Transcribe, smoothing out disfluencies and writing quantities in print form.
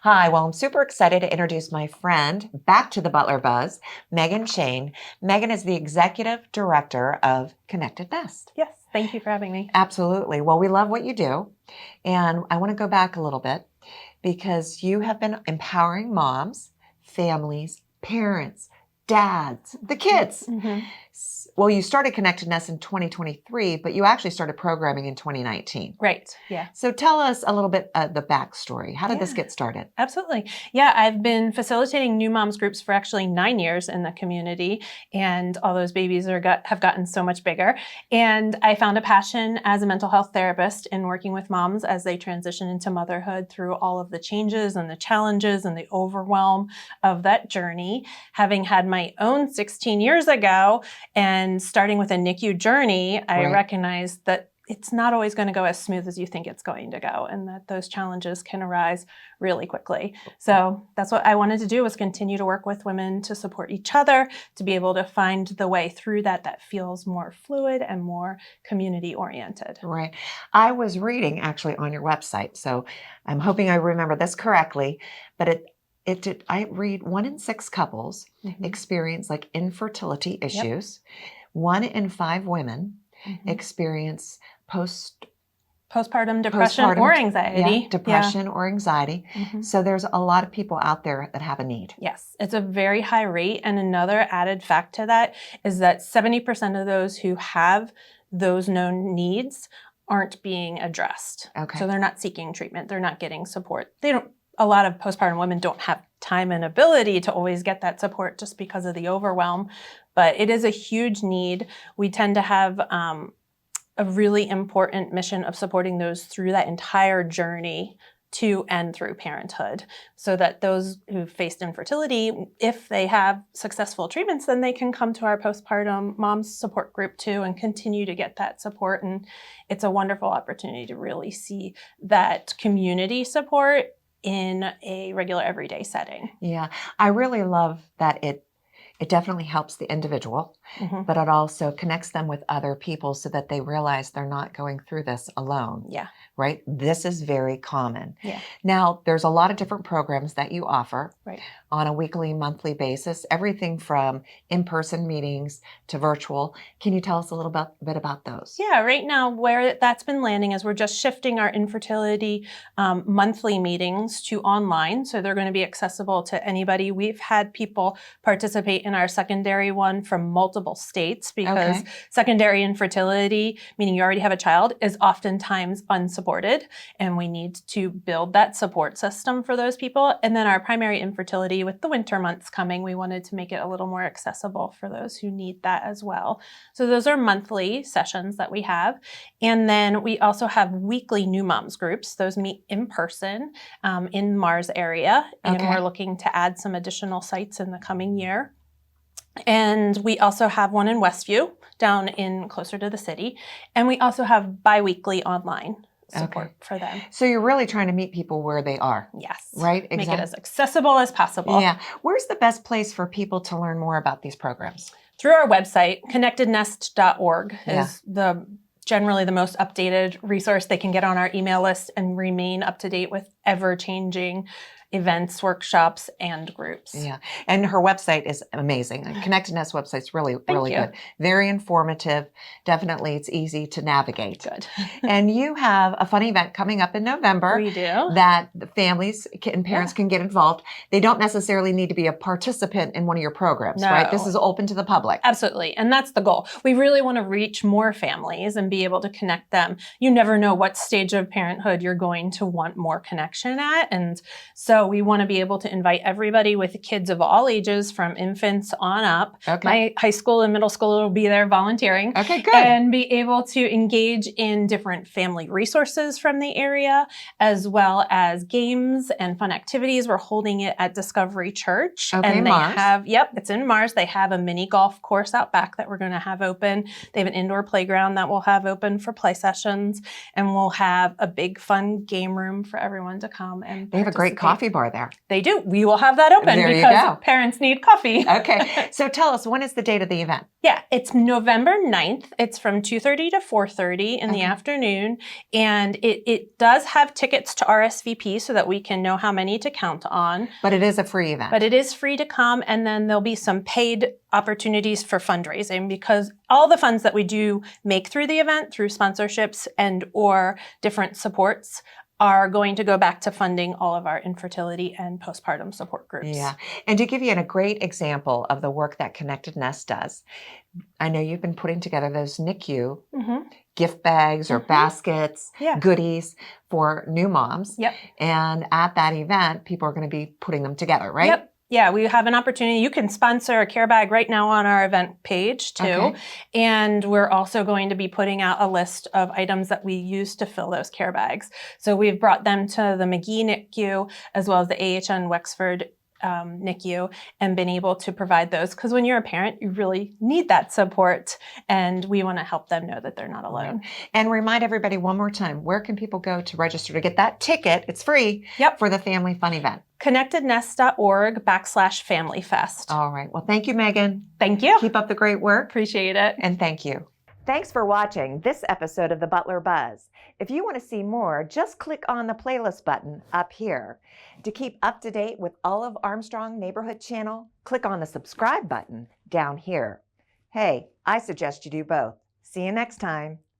Hi, well, I'm super excited to introduce my friend back to the Butler Buzz, Megan Shane. Megan is the Executive Director of Connected Nest. Yes, thank you for having me. Absolutely. Well, we love what you do. And I want to go back a little bit because you have been empowering moms, families, parents, dads, the kids. Mm-hmm. Well, you started Connected Nest in 2023, but you actually started programming in 2019. Right, yeah. So tell us a little bit the backstory. How did this get started? Absolutely. Yeah, I've been facilitating new moms groups for actually 9 years in the community, and all those babies have gotten so much bigger. And I found a passion as a mental health therapist in working with moms as they transition into motherhood through all of the changes and the challenges and the overwhelm of that journey. Having had my own 16 years ago and starting with a NICU journey, I recognized that it's not always going to go as smooth as you think it's going to go, and that those challenges can arise really quickly. So that's what I wanted to do, was continue to work with women to support each other, to be able to find the way through that feels more fluid and more community oriented. Right. I was reading actually on your website, so I'm hoping I remember this correctly, but I read 1 in 6 couples experience like infertility issues. 1 in 5 women experience postpartum depression or anxiety. Depression or anxiety. So there's a lot of people out there that have a need. Yes, it's a very high rate. And another added fact to that is that 70% of those who have those known needs aren't being addressed. Okay. So they're not seeking treatment. They're not getting support. A lot of postpartum women don't have time and ability to always get that support just because of the overwhelm. But it is a huge need. We tend to have a really important mission of supporting those through that entire journey to and through parenthood, so that those who've faced infertility, if they have successful treatments, then they can come to our postpartum moms support group too and continue to get that support. And it's a wonderful opportunity to really see that community support in a regular everyday setting. Yeah, I really love that it definitely helps the individual, but it also connects them with other people so that they realize they're not going through this alone. Yeah. Right? This is very common. Yeah. Now, there's a lot of different programs that you offer on a weekly, monthly basis, everything from in-person meetings to virtual. Can you tell us a little bit about those? Yeah, right now where that's been landing is we're just shifting our infertility monthly meetings to online. So they're going to be accessible to anybody. We've had people participate in our secondary one from multiple states because secondary infertility, meaning you already have a child, is oftentimes unsupported, and we need to build that support system for those people. And then our primary infertility, with the winter months coming, we wanted to make it a little more accessible for those who need that as well. So those are monthly sessions that we have. And then we also have weekly new moms groups. Those meet in person in Mars area, and we're looking to add some additional sites in the coming year. And we also have one in Westview, down in closer to the city. And we also have bi-weekly online support for them. So you're really trying to meet people where they are. Yes. Right? Make it as accessible as possible. Yeah. Where's the best place for people to learn more about these programs? Through our website, connectednest.org is generally the most updated resource. They can get on our email list and remain up to date with ever-changing events, workshops, and groups. Yeah. And her website is amazing. Connected Nest website's really good. Very informative. Definitely, it's easy to navigate. Good. And you have a fun event coming up in November. We do. That the families and parents can get involved. They don't necessarily need to be a participant in one of your programs, right? This is open to the public. Absolutely. And that's the goal. We really want to reach more families and be able to connect them. You never know what stage of parenthood you're going to want more connection at. And so we want to be able to invite everybody with kids of all ages, from infants on up. My high school and middle school will be there volunteering. Okay, good. And be able to engage in different family resources from the area, as well as games and fun activities. We're holding it at Discovery Church. And they have, it's in Mars. They have a mini golf course out back that we're going to have open. They have an indoor playground that we'll have open for play sessions. And we'll have a big fun game room for everyone to come and They have a great participate. coffee bar there. They do. We will have that open There you because go. parents need coffee. Okay. So tell us, when is the date of the event? Yeah, it's November 9th. It's from 2:30 to 4:30 in the afternoon. And it does have tickets to RSVP so that we can know how many to count on. But it is a free event. But it is free to come. And then there'll be some paid opportunities for fundraising, because all the funds that we do make through the event, through sponsorships and or different supports, are going to go back to funding all of our infertility and postpartum support groups. Yeah. And to give you a great example of the work that Connected Nest does, I know you've been putting together those NICU gift bags or baskets, goodies for new moms. Yep. And at that event, people are going to be putting them together, right? Yep. Yeah, we have an opportunity. You can sponsor a care bag right now on our event page too. Okay. And we're also going to be putting out a list of items that we use to fill those care bags. So we've brought them to the McGee NICU as well as the AHN Wexford NICU and been able to provide those, because when you're a parent, you really need that support, and we want to help them know that they're not alone. Right. And remind everybody one more time, where can people go to register to get that ticket? It's free for the Family Fun event. connectednest.org/FamilyFest. All right. Well, thank you, Megan. Thank you. Keep up the great work. Appreciate it. And thank you. Thanks for watching this episode of the Butler Buzz. If you want to see more, just click on the playlist button up here. To keep up to date with all of Armstrong Neighborhood Channel, click on the subscribe button down here. Hey, I suggest you do both. See you next time.